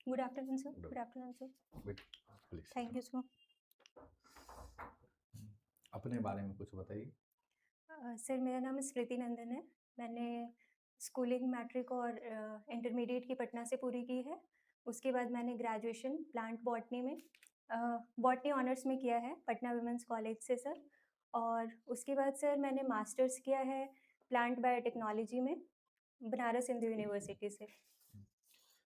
Good afternoon sir. Good. Good afternoon sir. Wait, please. Thank you sir. अपने बारे में कुछ बताइए। सर मेरा नाम स्मृति नंदन है। मैंने स्कूलिंग मैट्रिक और इंटरमीडिएट की पटना से पूरी की है। उसके बाद मैंने ग्रेजुएशन प्लांट बॉटनी में बॉटनी ऑनर्स में किया है पटना वुमेंस कॉलेज से सर। और उसके बाद सर मैंने मास्टर्स किया है प्लांट बायोटेक्नोलॉजी में बनारस हिंदू यूनिवर्सिटी से।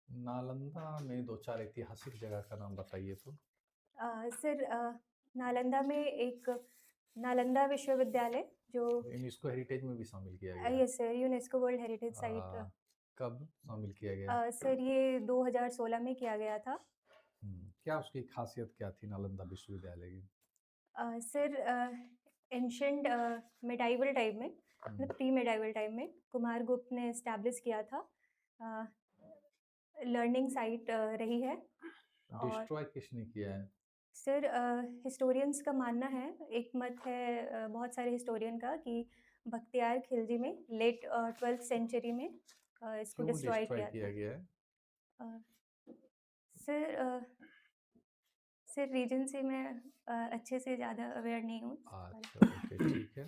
नालंदा में दो चार ऐतिहासिक जगह का नाम बताइए तो। सर नालंदा में एक नालंदा विश्वविद्यालय जो यूनेस्को हेरिटेज में भी शामिल किया गया है। Yes sir, UNESCO world heritage site. कब शामिल किया गया? सर ये 2016 में किया गया था। क्या उसकी खासियत क्या थी नालंदा विश्वविद्यालय की? सर एंशंट मेडाइवल टाइम में मतलब प्री मेडाइवल टाइम में कुमार गुप्त ने इस्टेब्लिश किया था। लर्निंग साइट रही है। और डिस्ट्रॉय किसने किया है? सर हिस्टोरियंस का मानना है, एक मत है बहुत सारे हिस्टोरियन का कि बख्तियार खिलजी में लेट 12th सेंचुरी में इसको क्यों डिस्ट्रॉय डिस्ट्रॉय किया किया था। गया है? अ, सर सर रीजन से मैं अच्छे से ज़्यादा अवेयर नहीं हूँ इस बारे में। अच्छा, ओके, ठीक है।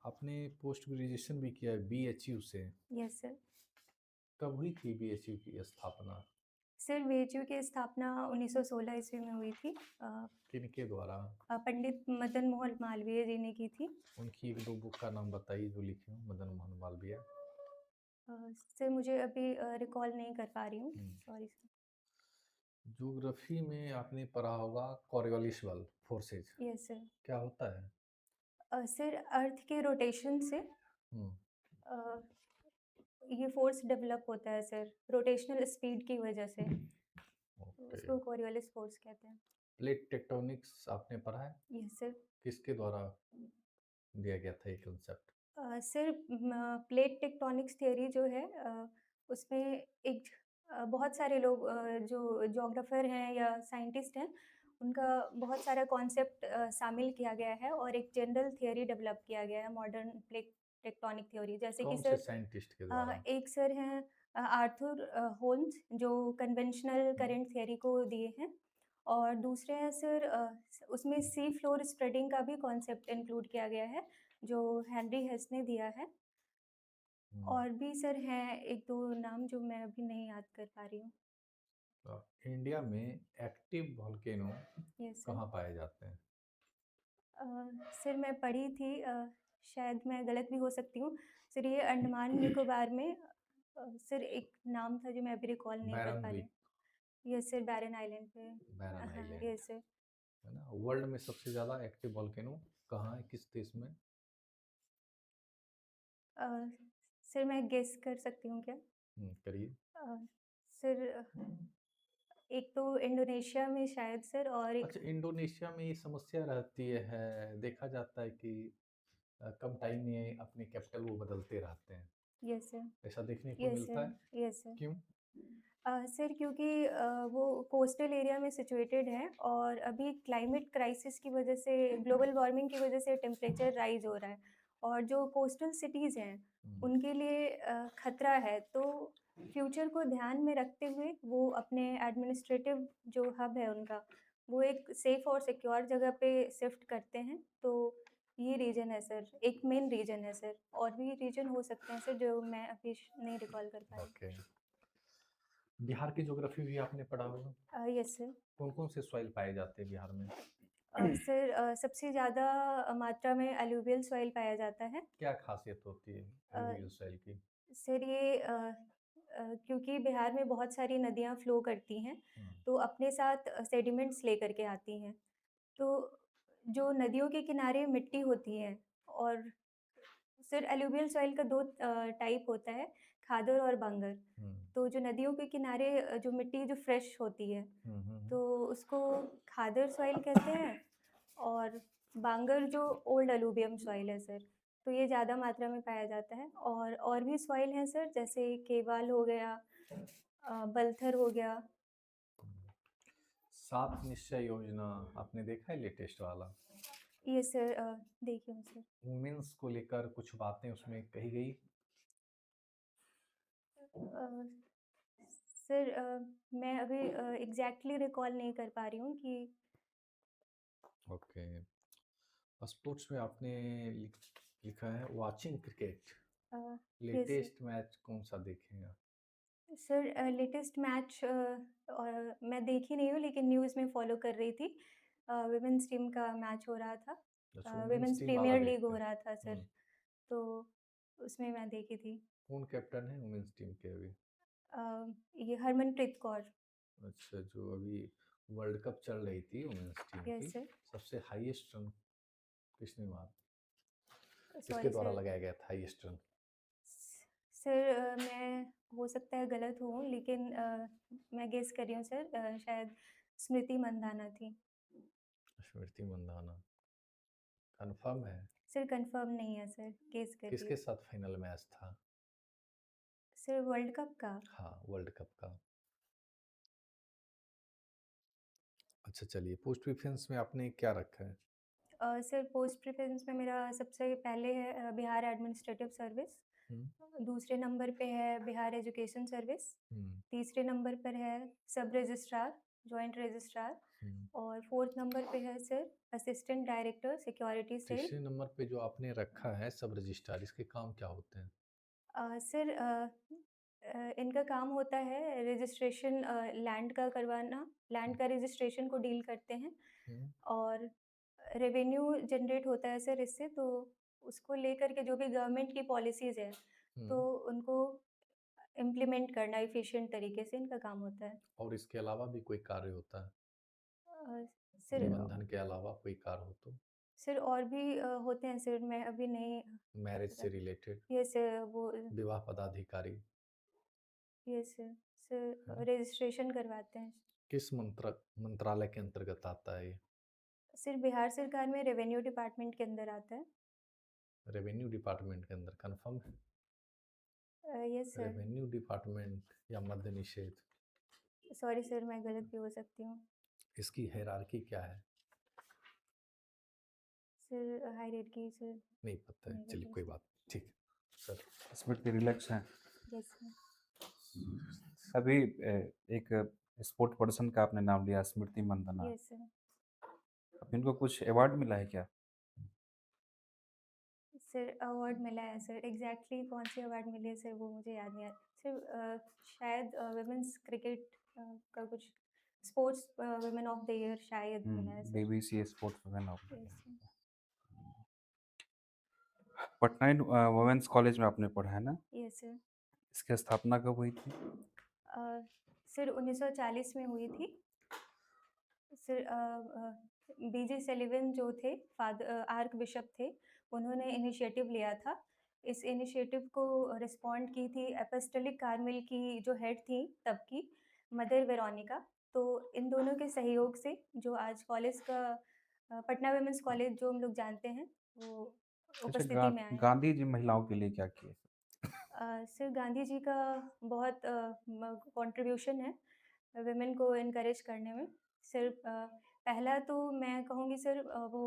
आपने पोस्ट ग्रेजुएशन भी किया है बीएचयू से। Yes sir. कब हुई थी बीएचयू की स्थापना? सर बीएचयू की स्थापना 1916 ईस्वी में हुई थी। किनके द्वारा? पंडित मदन मोहन मालवीय जी ने की थी। उनकी एक दो बुक का नाम बताइए जो लिखे हो, मदन मोहन मालवीय। सर मुझे अभी रिकॉल नहीं कर पा रही हूँ, सॉरी सर। ज्योग्राफी में आपने पढ़ा होगा कॉरियोलिस बल फोर्सेज, यस सर। क्या होता है? सर अर्थ के रोटेशन से हम्म, अ, ये फोर्स डेवलप होता है सर, रोटेशनल स्पीड की वजह से, तो ओके। उसको कोरियोलिस फोर्स कहते हैं। प्लेट टेक्टोनिक्स आपने पढ़ा है? Yes sir. किसके द्वारा दिया गया था ये concept? Sir plate tectonics theory जो है उसमें एक बहुत सारे लोग जो जोग्राफर हैं या साइंटिस्ट हैं उनका बहुत सारा कॉन्सेप्ट शामिल किया गया है और एक जनरल थियरी डेवलप किया गया है मॉडर्न प्लेट टेक्टोनिक थ्योरी। जैसे कि कौन से सर साइंटिस्ट के द्वारा? एक सर हैं आर्थर होल्म्स जो कन्वेंशनल करंट थियरी को दिए हैं। और दूसरे हैं सर उसमें सी फ्लोर स्प्रेडिंग का भी कॉन्सेप्ट इंक्लूड किया गया है जो हेनरी हेस ने दिया है। और भी सर हैं एक दो नाम जो मैं अभी नहीं याद कर पा रही हूँ। इंडिया में एक्टिव वॉल्केनो यस सर। कहाँ पाए जाते हैं? सर मैं पढ़ी थी शायद मैं गलत भी हो सकती हूँ। सर ये अंडमान निकोबार में सर एक नाम था जो मैं अभी रिकॉल नहीं कर बैरन पा रही द्वीप। हूँ। यस सर, बैरन आइलैंड पे। बैरन हाँ आइलैंड, यस सर। है ना? वर्ल्ड में सबसे ज़्यादा एक्टिव वॉल्केनो कहाँ है, किस देश में? अ, सर मैं गेस कर सकती हूँ क्या? करिए। अ, सर एक तो इंडोनेशिया में शायद सर, और एक अच्छा, इंडोनेशिया में ये समस्या रहती है, देखा जाता है कि कम टाइम में अपने कैपिटल वो बदलते रहते हैं, यस सर। ऐसा देखने को यस मिलता सर। है। Yes sir. क्यों? सर क्योंकि वो कोस्टल एरिया में सिचुएटेड है और अभी क्लाइमेट क्राइसिस की वजह से, ग्लोबल वार्मिंग की वजह से टेम्परेचर राइज हो रहा है और जो कोस्टल सिटीज़ हैं उनके लिए खतरा है। तो फ्यूचर को ध्यान में रखते हुए वो अपने एडमिनिस्ट्रेटिव जो हब है उनका, वो एक सेफ और सिक्योर जगह पे शिफ्ट करते हैं। तो ये रीज़न है सर, एक मेन रीज़न है सर, और भी रीज़न हो सकते हैं सर जो मैं अभी नहीं रिकॉल कर पा रही। ओके। बिहार की ज्योग्राफी भी आपने पढ़ा होगा। Yes sir. कौन कौन से सॉइल पाए जाते हैं बिहार में? सर सबसे ज़्यादा मात्रा में अलूवियल सॉइल पाया जाता है। क्या खासियत होती है अ, एलुवियल सॉइल की? सर ये क्योंकि बिहार में बहुत सारी नदियाँ फ्लो करती हैं, तो अपने साथ सेडिमेंट्स लेकर के आती हैं। तो जो नदियों के किनारे मिट्टी होती है, और सर एलुवियल सॉइल का 2 टाइप होता है, खादर और बांगर। तो जो नदियों के किनारे जो मिट्टी जो फ्रेश होती है, तो उसको खादर सॉइल कहते हैं। और बांगर जो ओल्ड अलूवियम सॉइल है सर, तो ये ज़्यादा मात्रा में पाया जाता है। और भी सॉइल हैं सर, जैसे केवाल हो गया, बलथर हो गया। सात निश्चय योजना आपने देखा है लेटेस्ट वाला? ये सर देखिए सर। वुमेन्स को लेकर कुछ बातें उसमें कही गई। अ, सर मैं अभी एग्ज़ैक्टली रिकॉल नहीं कर पा रही हूँ कि ओके। स्पोर्ट्स में आपने लिखा है वॉचिंग क्रिकेट। अ, यस सर। लेटेस्ट मैच कौन-सा देखे हैं आप? सर लेटेस्ट मैच मैं देखी नहीं हूँ लेकिन न्यूज़ में फ़ॉलो कर रही थी। वुमेन्स टीम का मैच हो रहा था। अच्छा, वुमेन्स वुमेन्स टीम वाला प्रीमियर लीग देखते हो हैं। रहा था सर, हुँ। तो उसमें मैं देखी थी। कौन कैप्टन है वुमेन्स टीम के अभी? अ, ये हरमनप्रीत कौर। अच्छा, जो अभी वर्ल्ड कप चल रही थी वुमेन्स टीम की, यस सर। सबसे हाईएस्ट रन किसने मारा? किसके सॉरी द्वारा सर। लगाया गया था हाईएस्ट रन? सर मैं हो सकता है गलत हूँ लेकिन मैं गेस कर रही हूँ सर शायद स्मृति मंदाना थी। स्मृति मंदाना। कन्फर्म है? सर कंफर्म नहीं है सर, गेस कर रही किसके हूँ। साथ फाइनल मैच था? सर वर्ल्ड कप का? हाँ, वर्ल्ड कप का। अच्छा चलिए, पोस्ट प्रेफ़रेंस में आपने क्या रखा है? सर पोस्ट प्रेफ़रेंस में मेरा सबसे पहले है बिहार एडमिनिस्ट्रेटिव सर्विस। हुँ, दूसरे नंबर पे है बिहार एजुकेशन सर्विस। हुँ, तीसरे नंबर पर है सब रजिस्ट्रार, जॉइंट रजिस्ट्रार। हुँ। और फोर्थ नंबर पे है sir assistant director security cell. तीसरे नंबर पे जो आपने रखा है सब रजिस्ट्रार, इसके काम क्या होते हैं? सर इनका काम होता है रजिस्ट्रेशन लैंड का करवाना, लैंड हुँ, का रजिस्ट्रेशन को डील करते हैं। हुँ, और रेवेन्यू जनरेट होता है सर इससे, तो उसको लेकर के जो भी गवर्नमेंट की पॉलिसीज़ हैं, हुँ। तो उनको इम्प्लीमेंट करना एफ़िशिएंट तरीके से इनका काम होता है। और इसके अलावा भी कोई कार्य होता है? अ, सर निबंधन के अलावा कोई कार्य हो तो? सर और भी होते हैं सर, मैं अभी नहीं मैरिज बता। से रिलेटेड, यस सर, वो विवाह पदाधिकारी, यस सर, है सर ना? रजिस्ट्रेशन करवाते हैं। किस मंत्रालय के अंतर्गत आता है ये? सर बिहार सरकार में रेवेन्यू डिपार्टमेंट के अंदर आता है। रेवेन्यू डिपार्टमेंट के अंदर कन्फर्म है? Yes sir. रेवेन्यू डिपार्टमेंट या मद्य निषेध, सॉरी सर, मैं गलत भी हो सकती हूँ। इसकी हायरार्की क्या है? सर हायरार्की सर नहीं पता है, नहीं चलिए पता कोई सर। बात नहीं, ठीक है। सर, स्मृति रिलैक्स हैं। Yes sir. अभी एक स्पोर्ट पर्सन का आपने नाम लिया स्मृति मंदाना। Yes sir. अभी इनको कुछ अवार्ड मिला है क्या? सर अवार्ड मिला है सर, एग्ज़ैक्टली कौन-सी अवार्ड मिली है सर वो मुझे याद नहीं आ रहा। सर शायद वुमेन्स क्रिकेट का कुछ sports woman of the year शायद मिला है sir. BBC sports woman of the yes sir. Year. Patna women's college में आपने पढ़ा है ना? Yes sir. इसकी स्थापना कब हुई थी? अ, सर 1940 में हुई थी। सर बीजे सलिवन जो थे आर्क बिशप थे, उन्होंने इनिशिएटिव लिया था। इस इनिशिएटिव को रिस्पॉन्ड की थी एपोस्टोलिक कार्मेल की जो हेड थी तब की, मदर वेरोनिका। तो इन दोनों के सहयोग से जो आज कॉलेज का पटना वुमेन्स कॉलेज जो हम लोग जानते हैं, वो अच्छा, उपस्थिति में आया। गांधी जी महिलाओं के लिए क्या किए? सर गांधी जी का बहुत कंट्रीब्यूशन है वुमेन को एनकरेज करने में। सिर्फ पहला तो मैं कहूँगी सर वो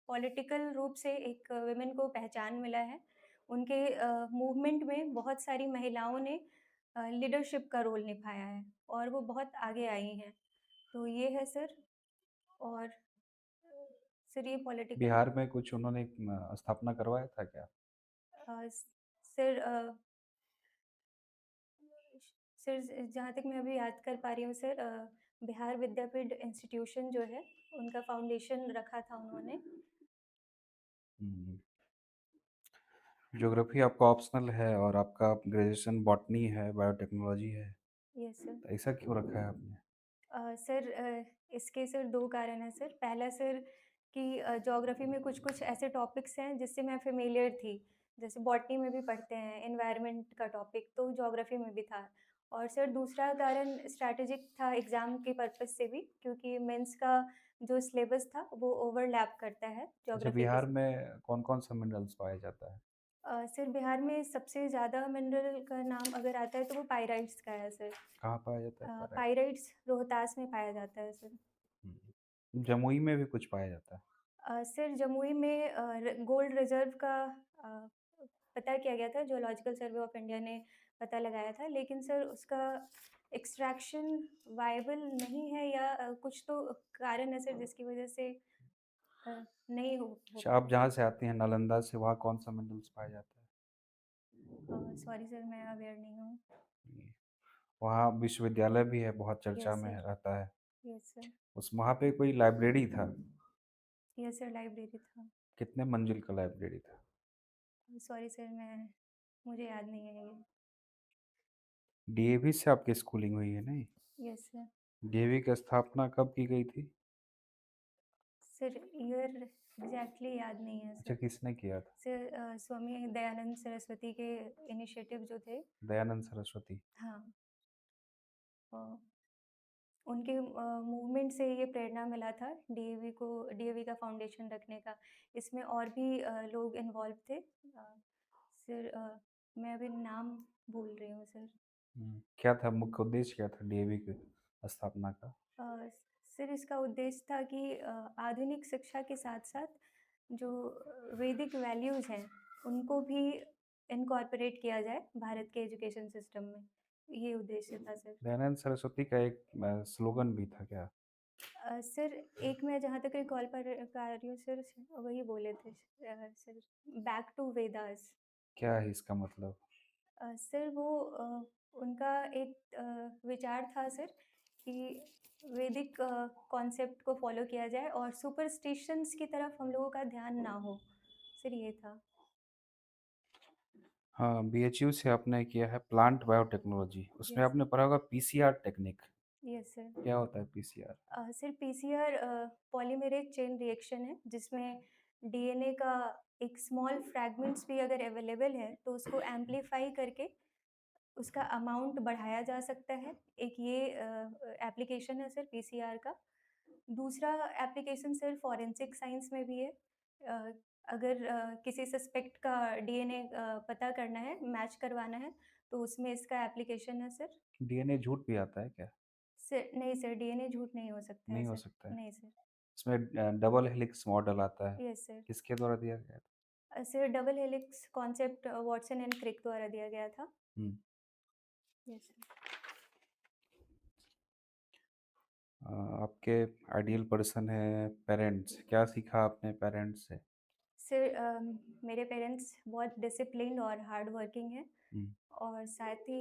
पॉलिटिकल रूप से एक वुमेन को पहचान मिला है। उनके मूवमेंट में बहुत सारी महिलाओं ने लीडरशिप का रोल निभाया है और वो बहुत आगे आई हैं। तो ये है सर। और सर ये पॉलिटिकल बिहार में कुछ उन्होंने स्थापना करवाया था क्या? सर सर जहाँ तक मैं अभी याद कर पा रही हूँ सर बिहार विद्यापीठ इंस्टीट्यूशन जो है, उनका फाउंडेशन रखा था उन्होंने। ज्योग्राफी आपका ऑप्शनल है और आपका ग्रेजुएशन बॉटनी है, बायोटेक्नोलॉजी है, यस सर। तो ऐसा क्यों रखा है आपने? सर इसके सर 2 कारण हैं सर। पहला सर कि ज्योग्राफी में कुछ-कुछ ऐसे टॉपिक्स हैं जिससे मैं फ़ेमिलियर थी। जैसे बॉटनी में भी पढ़ते हैं एनवायरनमेंट का टॉपिक, तो ज्योग्राफी में भी था। और सर दूसरा कारण स्ट्रैटेजिक था एग्ज़ाम के पर्पज़ से भी, क्योंकि मेंस का जो सिलेबस था वो ओवरलैप करता है अच्छा, ज्योग्राफी के बिहार साथ। में कौन-कौन सा मिनरल्स पाया जाता है? सर बिहार में सबसे ज़्यादा मिनरल का नाम अगर आता है तो वो पाइराइट्स का है सर। कहाँ पाया जाता है पैराइट? पाइराइट्स रोहतास में पाया जाता है सर। जमुई में भी कुछ पाया जाता है? सर जमुई में गोल्ड रिज़र्व का पता किया गया था, ज़ूलॉजिकल सर्वे ऑफ इंडिया ने पता लगाया था, लेकिन सर उसका एक्सट्रैक्शन वायबल नहीं है या कुछ तो कारण है सर जिसकी वज़ह से नहीं हो अच्छा, पा आप रहा जहाँ से आती हैं नालंदा से, वहाँ कौन-सा मिनरल्स पाया जाता है? है। सॉरी सर, मैं अवेयर नहीं हूँ। जी, वहाँ विश्वविद्यालय भी है, बहुत चर्चा यस में सर। रहता है। Yes sir. उस वहाँ पे कोई लाइब्रेरी था? यस सर, लाइब्रेरी था। कितने मंजिल का लाइब्रेरी था? सॉरी सर, मुझे याद नहीं है ये। डीएवी से आपकी स्कूलिंग हुई है, नहीं? Yes sir. डीएवी की स्थापना कब की गई थी? सर ईयर एग्जैक्टली याद नहीं है अच्छा, सर। किसने किया था? सर स्वामी दयानंद सरस्वती के इनिशिएटिव जो थे। दयानंद सरस्वती। हाँ। अ, उनके मूवमेंट से ये प्रेरणा मिला था डीएवी का फाउंडेशन रखने का। इसमें और भी लोग इन्वॉल्व थे। सर मैं अभी नाम भूल रही हूँ सर। क्या था मुख्य उद्देश्य, क्या था डीएवी की स्थापना का? अ, सर इसका उद्देश्य था कि आधुनिक शिक्षा के साथ-साथ जो वैदिक वैल्यूज़ हैं, उनको भी इनकॉर्पोरेट किया जाए भारत के एजुकेशन सिस्टम में। ये उद्देश्य था सर। दयानंद सरस्वती का एक स्लोगन भी था क्या? सर एक मैं जहाँ तक रिकॉल पा रही हूँ सर, वही बोले थे सर, बैक टू वेदास। क्या है इसका मतलब? सर वो उनका एक विचार था सर कि वैदिक कॉन्सेप्ट को फॉलो किया जाए और सुपरस्टिशंस की तरफ हम लोगों का ध्यान ना हो। सर ये था। हाँ, बीएचयू से आपने किया है प्लांट बायोटेक्नोलॉजी, उसमें यस। आपने पढ़ा होगा पीसीआर टेक्निक। Yes sir. क्या होता है PCR? Sir PCR polymerase chain reaction है जिसमें डीएनए का एक स्मॉल फ्रैगमेंट्स भी अगर अवेलेबल है तो उसको एम्पलीफाई करके उसका अमाउंट बढ़ाया जा सकता है। एक ये एप्लीकेशन है सर पीसीआर का। दूसरा एप्लीकेशन सर फॉरेंसिक साइंस में भी है। अ, अगर किसी सस्पेक्ट का डीएनए पता करना है, मैच करवाना है, तो उसमें इसका एप्लीकेशन है सर। डीएनए झूठ भी आता है क्या? सर नहीं सर, डीएनए झूठ नहीं हो सकता है नहीं हो सर। सकता है। नहीं सर। इसमें डबल हेलिक्स मॉडल आता है, यस सर। किसके द्वारा दिया गया था? Sir double helix concept Watson and Crick द्वारा दिया गया था। Hmm, yes sir. आपके आइडियल पर्सन है पेरेंट्स, क्या सीखा आपने पेरेंट्स से? सर मेरे पेरेंट्स बहुत डिसिप्लिन्ड और हार्ड वर्किंग हैं हम्म, और साथ ही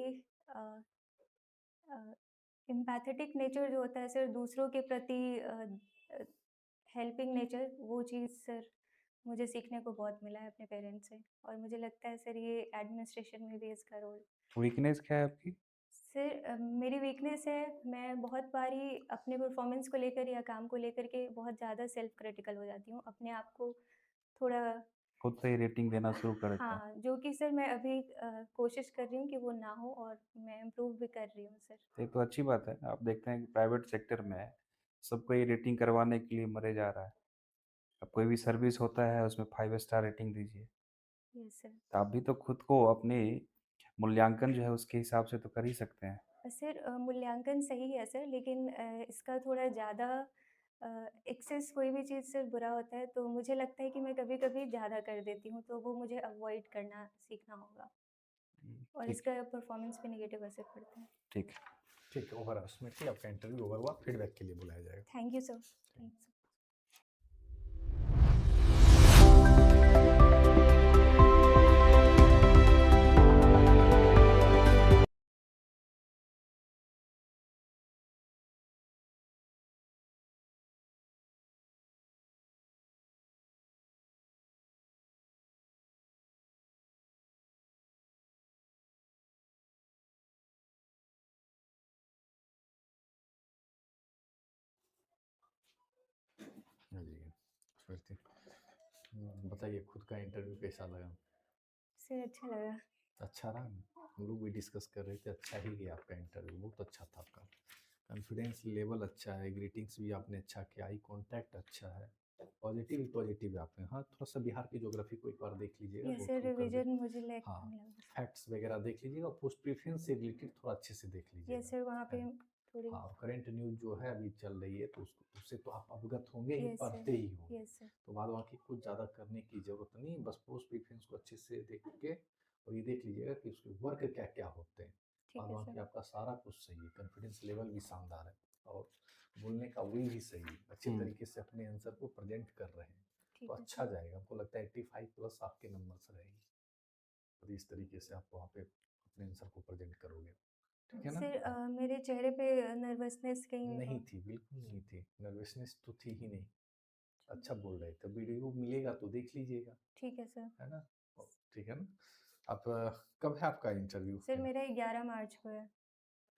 एम्पैथेटिक नेचर जो होता है सर, दूसरों के प्रति हेल्पिंग नेचर, वो चीज़ सर मुझे सीखने को बहुत मिला है अपने पेरेंट्स से। और मुझे लगता है सर ये एडमिनिस्ट्रेशन में भी इसका रोल। वीकनेस क्या है आपकी? सर मेरी वीकनेस है, मैं बहुत बारी अपने परफॉर्मेंस को लेकर या काम को लेकर के बहुत ज़्यादा सेल्फ क्रिटिकल हो जाती हूँ, अपने आप को थोड़ा। खुद से ही रेटिंग देना शुरू कर देता है। हाँ, जो कि सर मैं अभी कोशिश कर रही हूँ कि वो ना हो और मैं इम्प्रूव भी कर रही हूँ सर। ये तो अच्छी बात है। आप देखते हैं कि प्राइवेट सेक्टर में सबको ये रेटिंग करवाने के लिए मरे जा रहा है। अब कोई भी सर्विस होता है उसमें 5 स्टार रेटिंग दीजिए। Yes sir. तो आप भी तो खुद को अपनी मूल्यांकन जो है उसके हिसाब से तो कर ही सकते हैं। सर मूल्यांकन सही है सर, लेकिन इसका थोड़ा ज़्यादा एक्सेस कोई भी चीज़ सर बुरा होता है, तो मुझे लगता है कि मैं कभी-कभी ज़्यादा कर देती हूँ, तो वो मुझे अवॉइड करना सीखना होगा और ठीक, इसका परफॉर्मेंस पे नेगेटिव असर पड़ता है। ठीक। ठीक है, ओवर एस्टिमेटली आपका इंटरव्यू ओवर हुआ, फीडबैक के लिए बुलाया जाएगा। Thank you sir. Thank you. हाँ जी, स्मृति, बताइए खुद का इंटरव्यू कैसा लगा? सर अच्छा लगा। अच्छा रहा ना? हम लोग भी डिस्कस कर रहे थे, अच्छा ही गया आपका इंटरव्यू, बहुत अच्छा था आपका। कॉन्फिडेंस लेवल अच्छा है, ग्रीटिंग्स भी आपने अच्छा किया, आई कांटेक्ट अच्छा है, पॉजिटिव ही पॉजिटिव है आपने। हाँ, थोड़ा सा बिहार की ज्योग्राफी को एक बार देख लीजिएगा, यस गो सर, थ्रू कर दे। रिवीजन मुझे लायक हाँ, नहीं लगा। फैक्ट्स वगैरह देख लीजिएगा, पोस्ट प्रिफरेंस से रिलेटेड थोड़ा अच्छे से देख यस लीजिएगा। सर, वहाँ पे एंड थोड़ी हाँ, करंट न्यूज़ जो है अभी चल रही है तो उससे तो आप अवगत होंगे ही, यस सर, पढ़ते ही होंगे। Yes sir. तो बाद बाकी कुछ ज़्यादा करने की ज़रूरत नहीं, बस पोस्ट प्रेफ़रेंस को अच्छे से देख के और ये देख लीजिएगा कि उसके वर्क क्या-क्या होते हैं। ठीक बाद है बाकी सर, आपका सारा कुछ सही है, कॉन्फिडेंस लेवल भी शानदार है और बोलने का वे भी सही है। अच्छे तरीके से अपने आंसर को प्रेज़ेंट कर रहे हैं, तो ठीक है अच्छा सर। जाएगा। हमको लगता है 85 प्लस आपके नंबर्स रहेंगे। और इस तरीके से आप वहाँ पे अपने आंसर को प्रेज़ेंट करोगे। ठीक है ना? सर मेरे चेहरे पे नर्वसनेस कहीं नहीं थी, बिल्कुल नहीं थी। नर्वसनेस तो थी ही नहीं। अच्छा बोल रहे थे। वीडियो मिलेगा तो देख लीजिएगा, ठीक है सर। है ना? ठीक है ना? आप कब है आपका इंटरव्यू? सर मेरा 11 मार्च को है।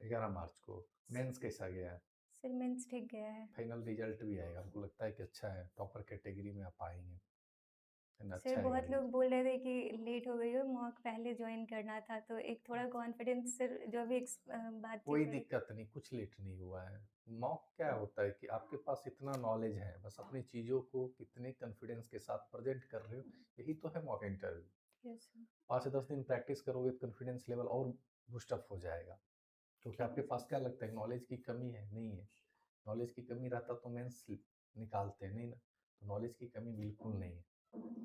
11 मार्च को। मेंस कैसा गया है? सर मेंस ठीक गया है। फाइनल रिजल्ट भी आएगा। हमको लगता है कि अच्छा है, टॉपर कैटेगरी में आप आएँगे। है ना? सर अच्छा है बहुत गाइस। लोग बोल रहे थे कि लेट हो गई हो, मॉक पहले जॉइन करना था, तो एक थोड़ा कॉन्फिडेंस सर जो अभी बातचीत कोई हो रही थी। दिक्कत नहीं, कुछ लेट नहीं हुआ है। मॉक क्या होता है कि आपके पास इतना नॉलेज है, बस अपनी चीज़ों को कितने कॉन्फिडेंस के साथ प्रेज़ेंट कर रहे हो, यही तो है मॉक इंटरव्यू। Yes sir. 5 से 10 दिन प्रैक्टिस करोगे तो कॉन्फिडेंस लेवल और बूस्ट अप हो जाएगा। क्योंकि ठीक आपके है सर। पास क्या लगता है नॉलेज की कमी है? नहीं है। नॉलेज की कमी रहता तो मेंस निकालते नहीं ना, तो नॉलेज की कमी बिल्कुल नहीं है।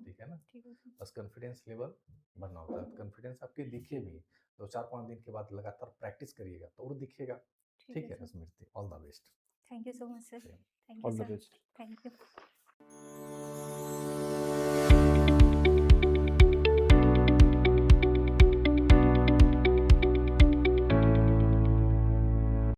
ठीक है ना? ठीक है सर। बस कॉन्फिडेंस लेवल बढ़ना होता है। कॉन्फिडेंस आपके दिखे भी, तो 4-5 दिन के बाद लगातार प्रैक्टिस करिएगा तो और दिखेगा। ठीक है ठीक है sir. Smriti, all the best. Thank you so much sir. Thank you all the sir. Best. Thank you.